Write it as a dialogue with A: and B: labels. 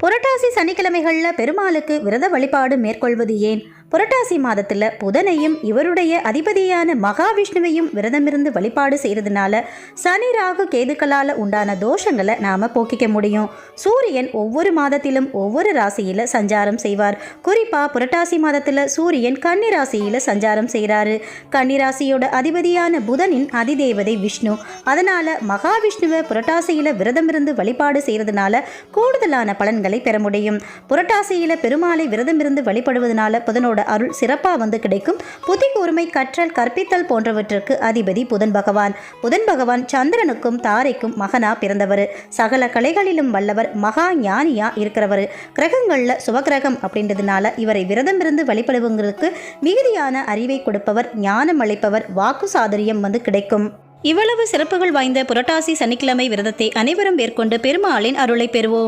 A: புரட்டாசி சனிக்கிழமைகளில் பெருமாளுக்கு விரத வழிபாடு மேற்கொள்வது ஏன்? புரட்டாசி மாதத்தில் புதனையும் இவருடைய அதிபதியான மகாவிஷ்ணுவையும் விரதமிருந்து வழிபாடு செய்கிறதுனால சனி ராகு கேதுக்களால் உண்டான தோஷங்களை நாம் போக்கிக்க முடியும். சூரியன் ஒவ்வொரு மாதத்திலும் ஒவ்வொரு ராசியில் சஞ்சாரம் செய்வார். குறிப்பாக புரட்டாசி மாதத்தில் சூரியன் கன்னி ராசியில் சஞ்சாரம் செய்கிறாரு. கன்னி ராசியோட அதிபதியான புதனின் அதிதேவதை விஷ்ணு. அதனால் மகாவிஷ்ணுவை புரட்டாசியில் விரதமிருந்து வழிபாடு செய்கிறதுனால கூடுதலான பலன்களை பெற முடியும். புரட்டாசியில் பெருமாளை விரதமிருந்து வழிபடுவதனால புதனோட அருள் சிறப்பாக கிடைக்கும். புத்தி கூர்மை, கற்றல், கற்பித்தல் போன்றவற்றுக்கு அதிபதி புதன் பகவான். புதன் பகவான் சந்திரனுக்கும் தாரைக்கும் மகனா பிறந்தவர். சகல கலைகளிலும் வல்லவர், மகா ஞானியா இருக்கிறவர். கிரகங்கள்ல சுபகிரகம் அப்படின்றதுனால இவரை விரதம் இருந்து வழிபடுவங்களுக்கு மிகுதியான அறிவை கொடுப்பவர், ஞானம் அளிப்பவர், வாக்கு சாதுரியம் கிடைக்கும். இவ்வளவு சிறப்புகள் வாய்ந்த புரட்டாசி சனிக்கிழமை விரதத்தை அனைவரும் மேற்கொண்டு பெருமாளின் அருளை பெறுவோம்.